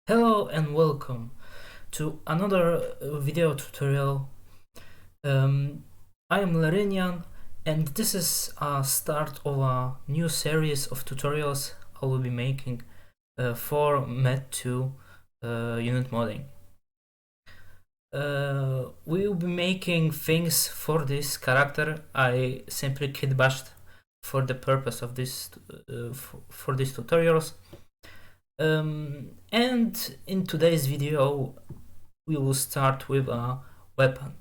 Hello and welcome to another video tutorial. I am Larinian and this is a start of a new series of tutorials I will be making for Med2 unit modding. We will be making things for this character. I simply kit bashed for the purpose of this for these tutorials. And in today's video we will start with a weapon.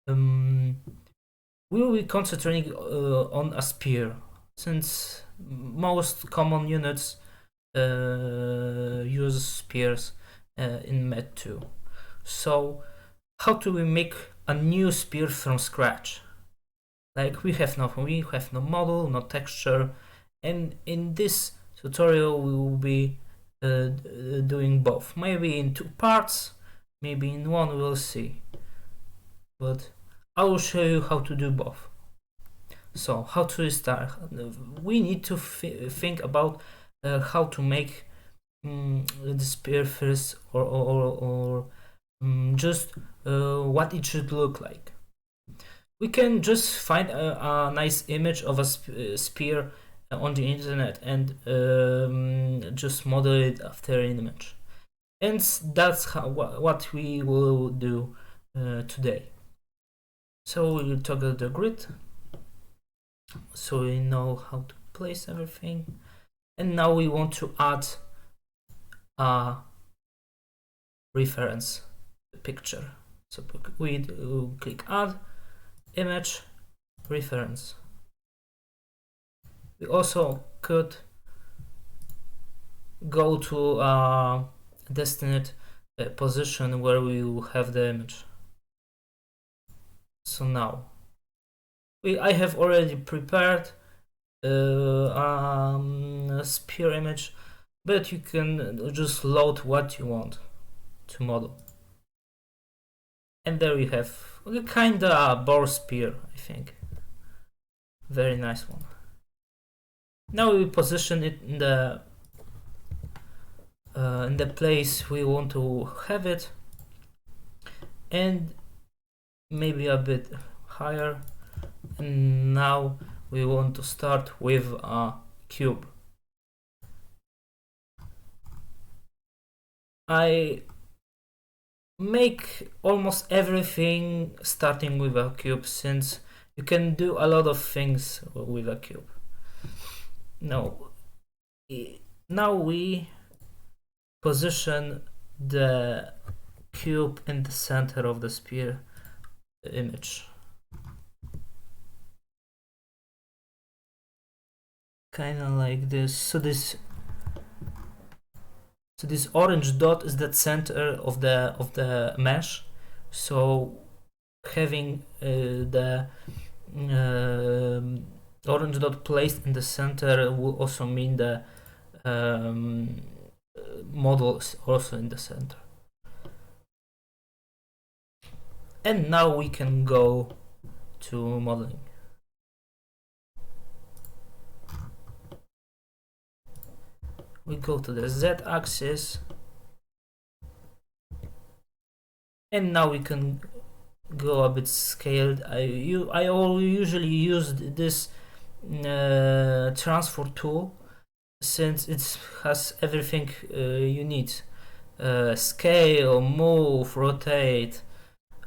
We will be concentrating on a spear, since most common units use spears in Med 2. So how do we make a new spear from scratch? Like, we have no model, no texture, and in this tutorial we will be doing both. Maybe in two parts, maybe in one, we'll see. But I will show you how to do both. So how to start? We need to think about how to make the spear first, or just what it should look like. We can just find a nice image of a spear on the internet and just model it after an image, and that's what we will do today. So we will toggle the grid so we know how to place everything, and now we want to add a reference picture. So we click add image reference. We also could go to a destined position where we will have the image. So now I have already prepared a spear image, but you can just load what you want to model. And there we have a kinda boar spear, I think. Very nice one. Now we position it in the place we want to have it, and maybe a bit higher. And now we want to start with a cube. I make almost everything starting with a cube, since you can do a lot of things with a cube. Now we position the cube in the center of the spear image, kind of like this. So this orange dot is the center of the mesh. So having the orange dot placed in the center will also mean the model is also in the center. And now we can go to modeling. We go to the z-axis, and now we can go a bit scaled. I usually use this transfer tool, since it has everything you need: scale, move, rotate,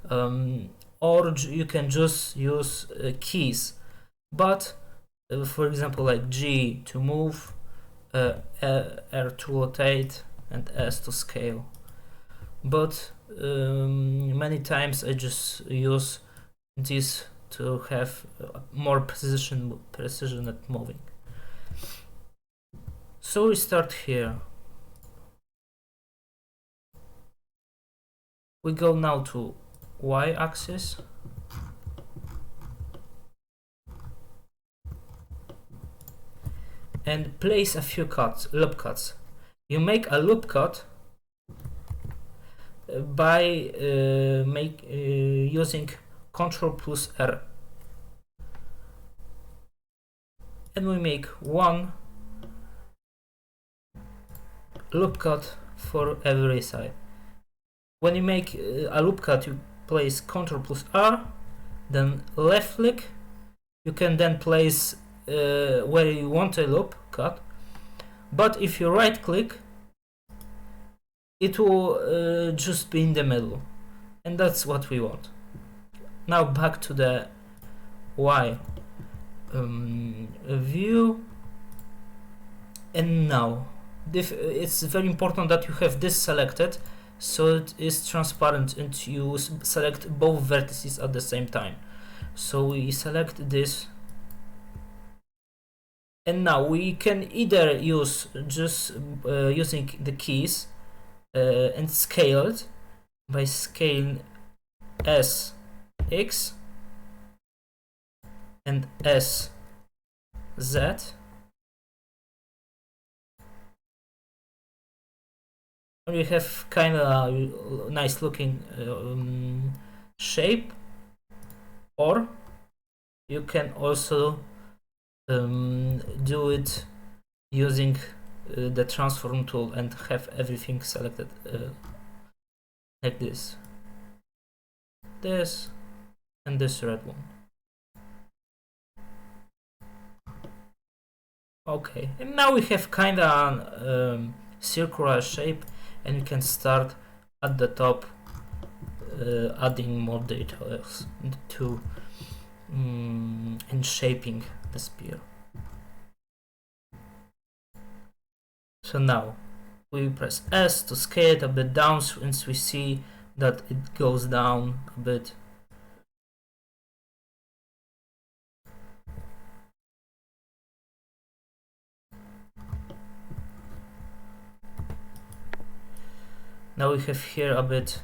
or you can just use keys. But for example, like G to move, R to rotate, and S to scale. But many times I just use this to have more precision at moving. So we start here. We go now to y-axis, and place a few loop cuts. You make a loop cut by using Ctrl plus R, and we make one loop cut for every side. When you make a loop cut, you place Ctrl plus R, then left click. You can then place where you want a loop cut, but if you right click, it will just be in the middle, and that's what we want. Now back to the Y view, and now it's very important that you have this selected so it is transparent and you select both vertices at the same time. So we select this, and now we can either use just using the keys and scale it by scaling S X and S Z. We have kind of nice looking shape, or you can also do it using the transform tool and have everything selected like this and this red one. Okay, and now we have kind of circular shape, and we can start at the top adding more details to and shaping the spear. So now we press S to scale it a bit down, since we see that it goes down a bit. Now we have here a bit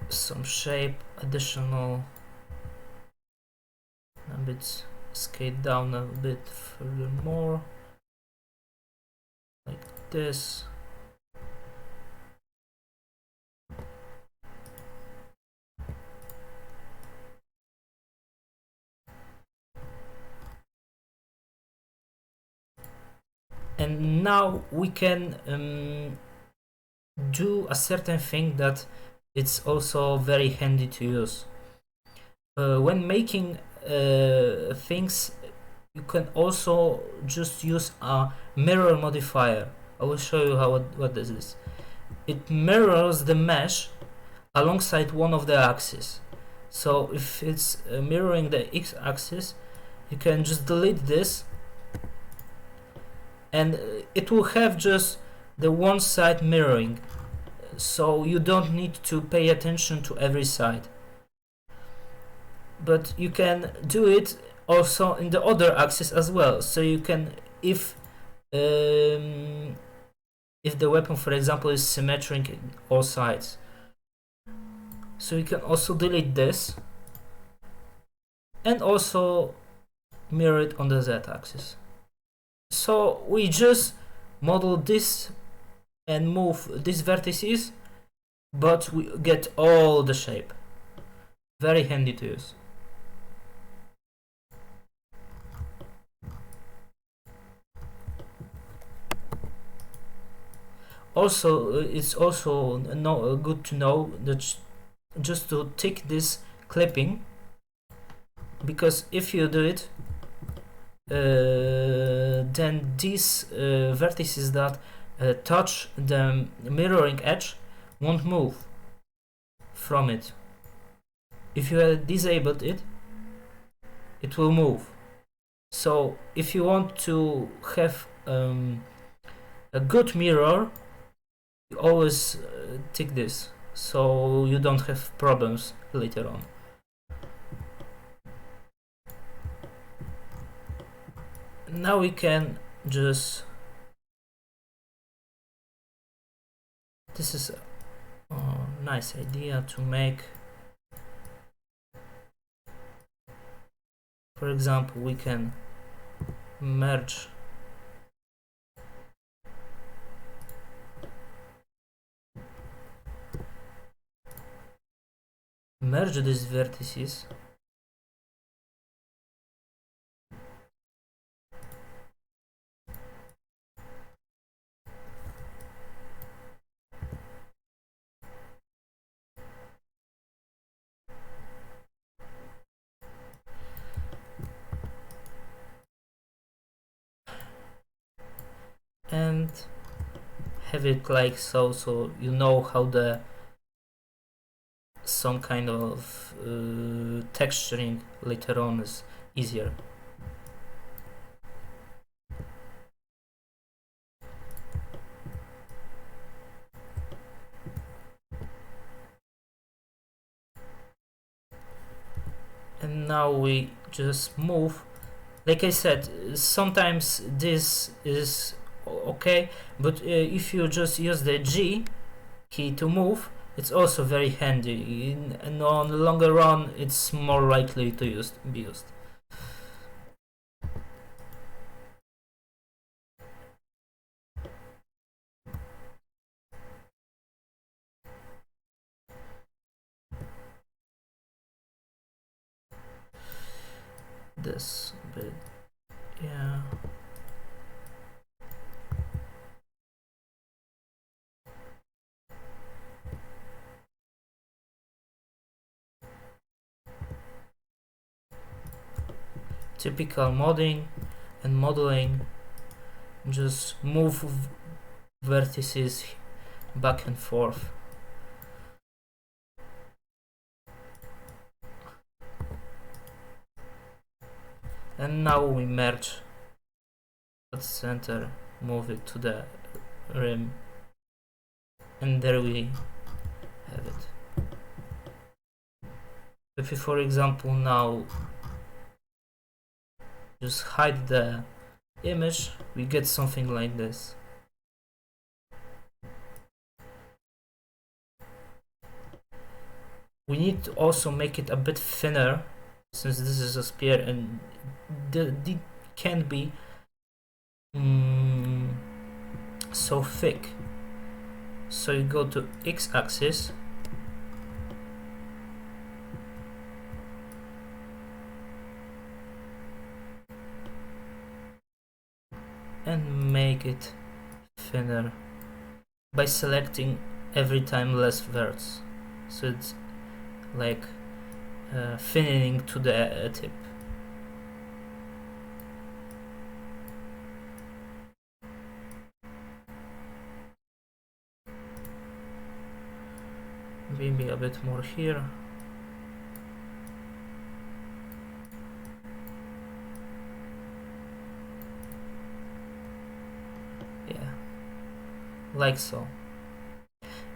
some shape, additional, a bit scale down a bit further more, like this. And now we can do a certain thing that it's also very handy to use. When making things, you can also just use a mirror modifier. I will show you what this is. It mirrors the mesh alongside one of the axes. So if it's mirroring the x-axis, you can just delete this, and it will have just the one side mirroring, so you don't need to pay attention to every side. But you can do it also in the other axis as well. So you can, if the weapon, for example, is symmetric in all sides, so you can also delete this and also mirror it on the z-axis. So we just model this and move these vertices, but we get all the shape. Very handy to use. Also, it's also good to know that just to tick this clipping, because if you do it, then these vertices that touch the mirroring edge won't move from it. If you had disabled it, it will move. So if you want to have a good mirror, you always tick this, so you don't have problems later on. Now we can just, this is a nice idea to make, for example, we can merge these vertices and have it like so, so you know how the some kind of texturing later on is easier. And now we just move. Like I said, sometimes this is okay, but if you just use the G key to move, it's also very handy, and on the longer run it's more likely to be used. This bit, yeah. Typical modding and modeling, just move vertices back and forth. And now we merge at center, move it to the rim, and there we have it. If we, for example, now just hide the image, we get something like this. We need to also make it a bit thinner, since this is a sphere and it can be so thick. So you go to x-axis, and make it thinner by selecting every time less verts, so it's like thinning to the tip. Maybe a bit more here. Yeah, like so.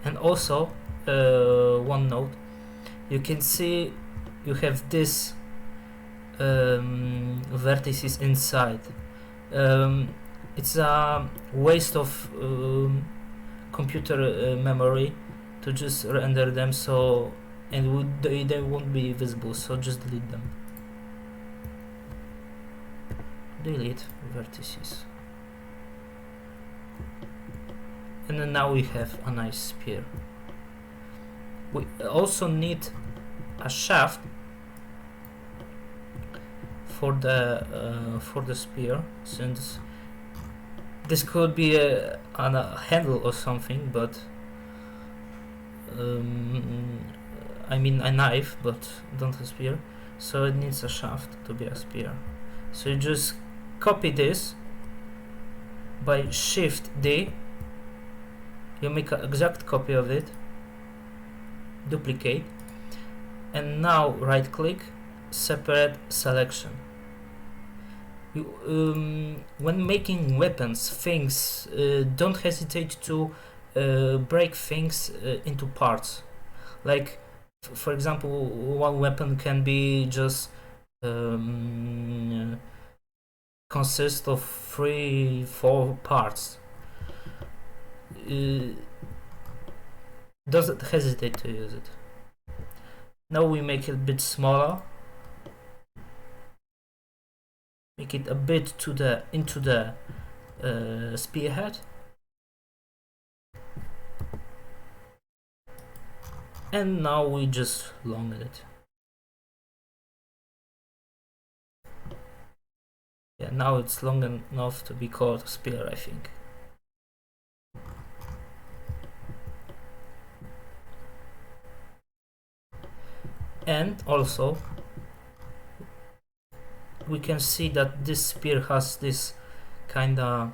And also, one note, you can see you have this vertices inside. It's a waste of computer memory to just render them, so and they won't be visible, so just delete them. Delete vertices. And then now we have a nice sphere. We also need a shaft for the sphere, since this could be a handle or something, but I mean a knife, but not a spear, so it needs a shaft to be a spear. So you just copy this by Shift D, you make an exact copy of it, duplicate, and now right click, separate selection. When making weapons, things, don't hesitate to break things into parts. Like, for example, one weapon can be just consist of 3-4 parts. Doesn't hesitate to use it. Now we make it a bit smaller. Make it a bit into the spearhead. And now we just lengthen it. Yeah, now it's long enough to be called a spear, I think. And also we can see that this spear has this kinda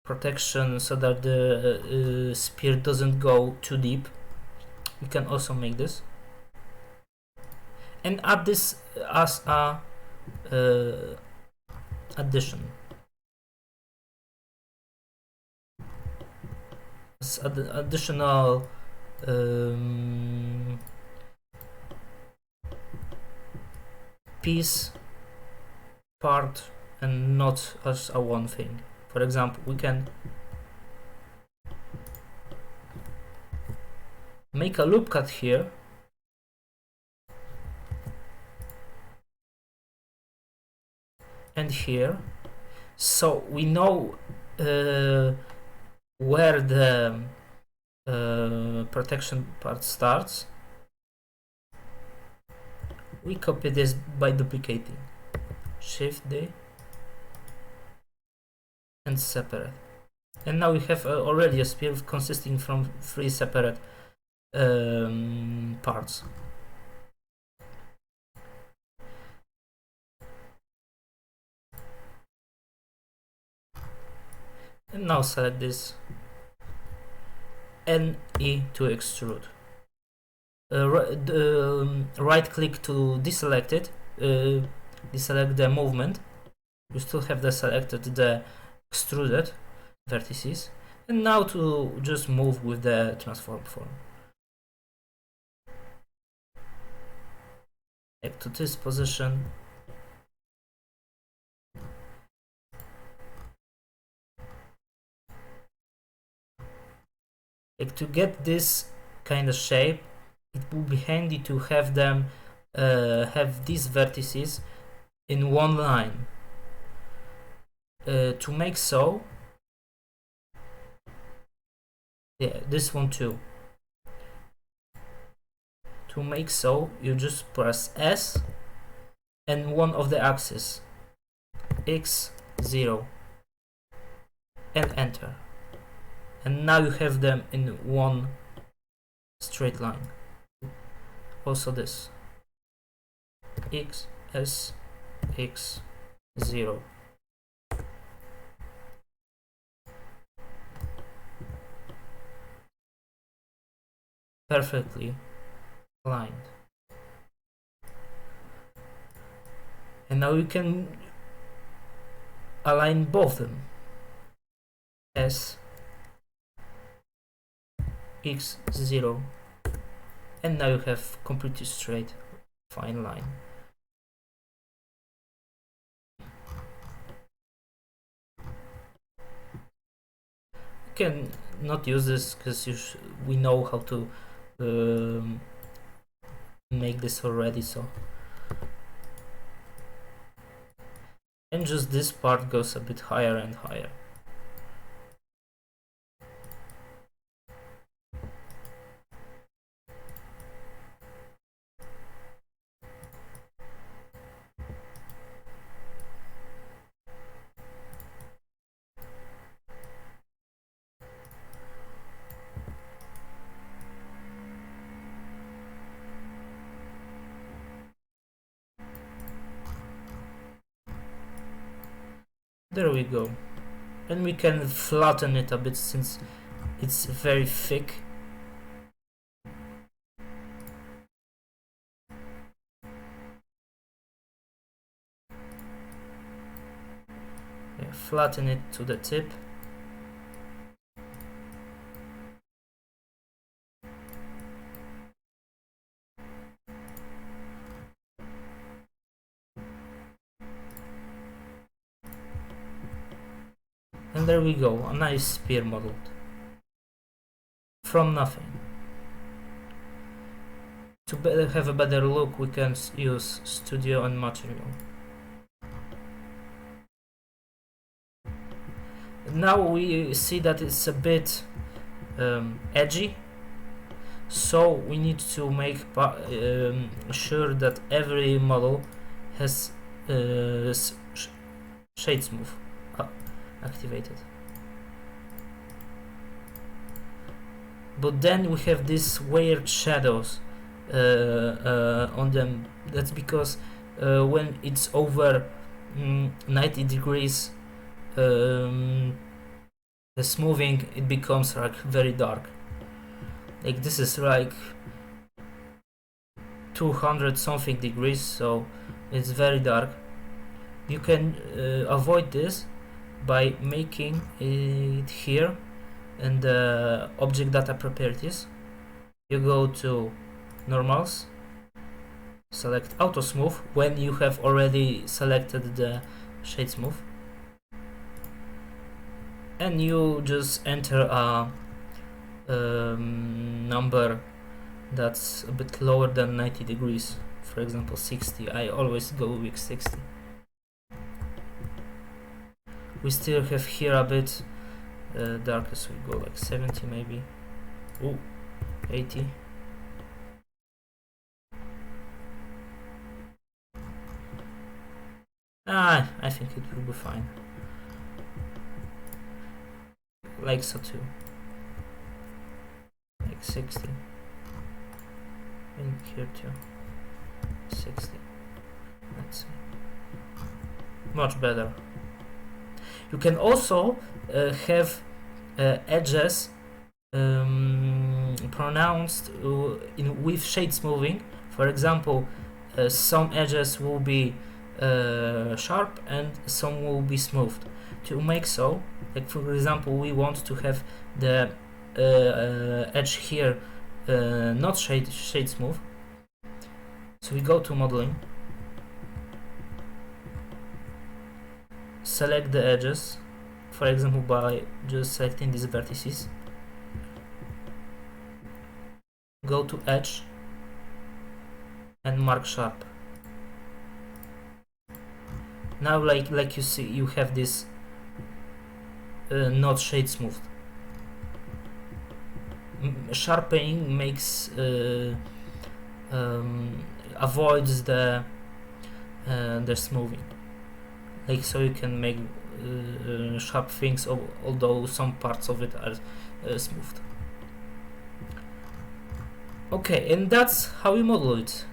protection so that the spear doesn't go too deep. We can also make this and add this as a addition, as additional piece part and not as a one thing. For example, we can make a loop cut here and here, so we know where the protection part starts. We copy this by duplicating, Shift D and separate, and now we have already a spear consisting from 3 separate parts. And now select this NE to extrude. Right click to deselect it, deselect the movement. You still have the selected the extruded vertices, and now to just move with the transform form. Back to this position. Like to get this kind of shape, it would be handy to have them have these vertices in one line. To make so, yeah, this one too. To make so, you just press S and one of the axes, X, 0, and enter. And now you have them in one straight line. Also this, X, S, X, 0. Perfectly aligned. And now you can align both of them. S, X, 0. And now you have completely straight, fine line. You can not use this because we know how to make this already, so. And just this part goes a bit higher and higher. There we go. And we can flatten it a bit since it's very thick. Yeah, flatten it to the tip. And there we go, a nice spear modeled. From nothing. To have a better look, we can use Studio and Material. Now we see that it's a bit edgy, so we need to make sure that every model has shade smooth activated. But then we have these weird shadows on them. That's because when it's over 90 degrees the smoothing, it becomes like very dark. Like this is like 200 something degrees, so it's very dark. You can avoid this by making it here in the object data properties. You go to normals, select auto smooth when you have already selected the shade smooth, and you just enter a number that's a bit lower than 90 degrees, for example 60. I always go with 60. We still have here a bit darker, so we go like 70 maybe. Ooh, 80. I think it will be fine. Like so too. Like 60. And here too. 60. Let's see. Much better. You can also have edges pronounced with shade smoothing. For example, some edges will be sharp and some will be smoothed. To make so, like for example, we want to have the edge here not shade smooth. So we go to modeling, select the edges, for example by just selecting these vertices, go to edge and mark sharp. Now like you see, you have this not shade smooth. Sharpening makes avoids the smoothing. Like so you can make sharp things, although some parts of it are smoothed. Okay, and that's how you model it.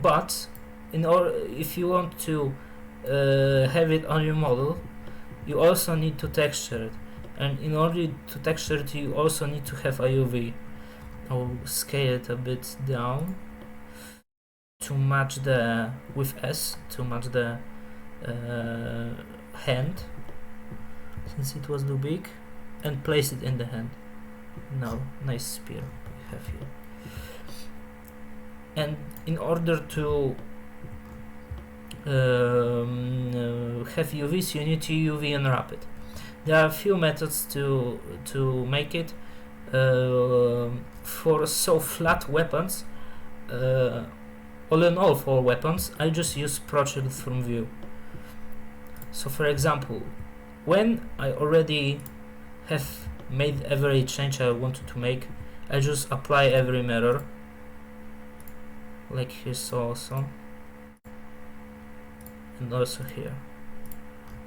But if you want to have it on your model, you also need to texture it, and in order to texture it you also need to have a UV. I'll scale it a bit down to match the with S to match the hand, since it was too big, and place it in the hand. Now, nice spear we have here. And in order to have UVs, you need to UV unwrap it. There are a few methods to make it. For so flat weapons, all in all for weapons, I just use project from view. So for example, when I already have made every change I wanted to make, I just apply every mirror, like you saw also, and also here.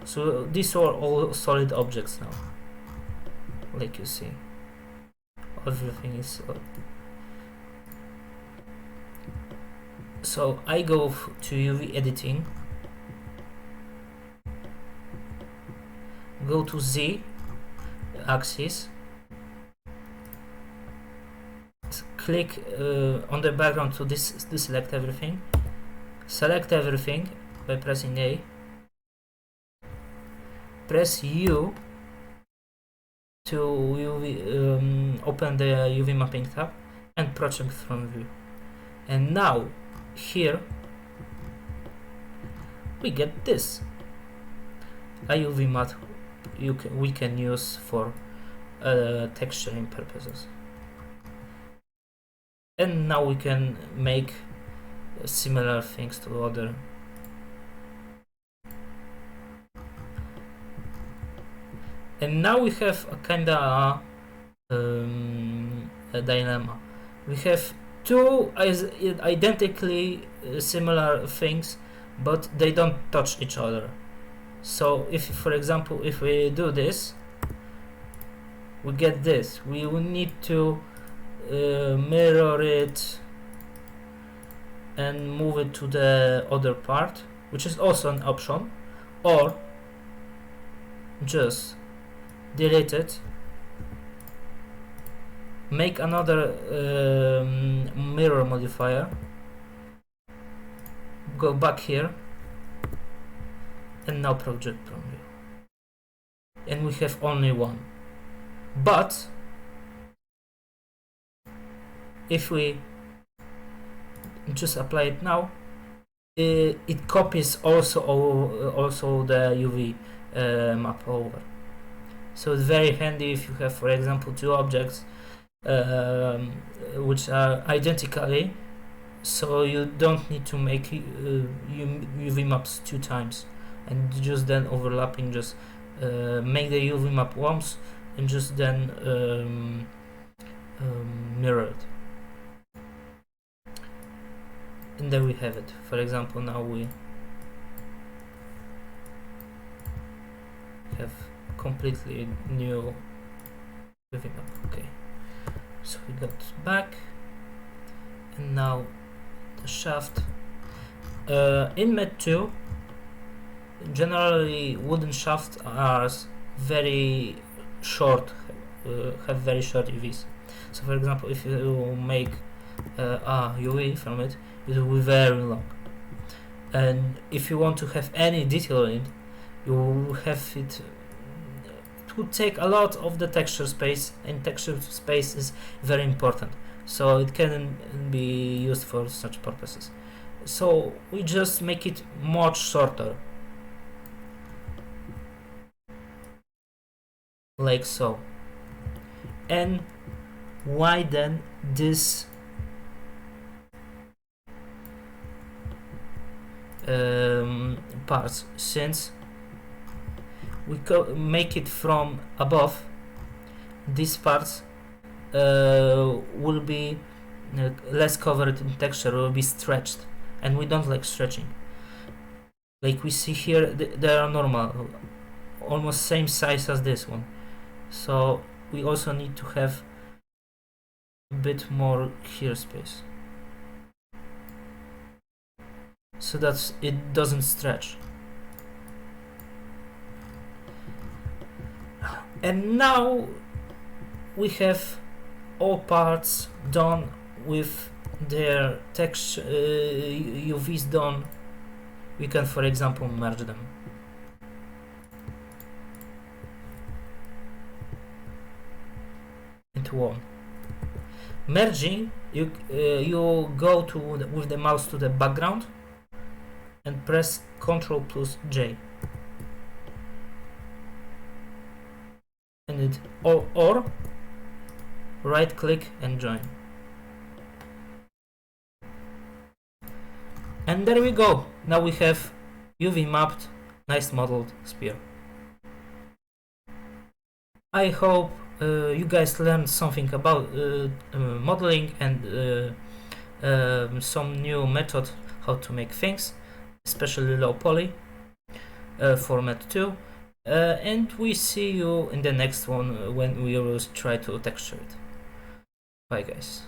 So these are all solid objects now, like you see. Everything is solid. So I go to UV editing, go to Z axis, click on the background to deselect everything, select everything by pressing A, press U to UV, open the UV mapping tab and project from view. And now here we get this a UV matte we can use for texturing purposes. And now we can make similar things to other. And now we have a kinda a dilemma. We have two identically similar things, but they don't touch each other. So if, for example, if we do this, we get this. We will need to mirror it and move it to the other part, which is also an option, or just delete it, make another mirror modifier, go back here, and now project preview, and we have only one. But if we just apply it now, it copies also the UV map over. So it's very handy if you have, for example, two objects which are identically, so you don't need to make UV maps 2 times and just then overlapping. Just make the UV map once and just then mirror it. And there we have it. For example, now we have completely new UV map. Okay, so we got back, and now the shaft. In Med 2, generally wooden shafts are very short, have very short UVs. So for example, if you make UV from it, it will be very long. And if you want to have any detail in it, you will have it. It would take a lot of the texture space, and texture space is very important. So it can be used for such purposes. So we just make it much shorter, like so, and widen this parts, since we make it from above. These parts will be less covered in texture, will be stretched, and we don't like stretching. Like we see here, they are normal, almost same size as this one. So we also need to have a bit more here space, so that it doesn't stretch. And now we have all parts done with their texture UVs done. We can, for example, merge them. Into one. Merging, you go to with the mouse to the background and press Ctrl plus J, and it or right click and join. And there we go. Now we have UV mapped, nice modeled sphere. I hope you guys learned something about modeling and some new method how to make things, especially low poly for Med 2. And we see you in the next one when we will try to texture it. Bye guys.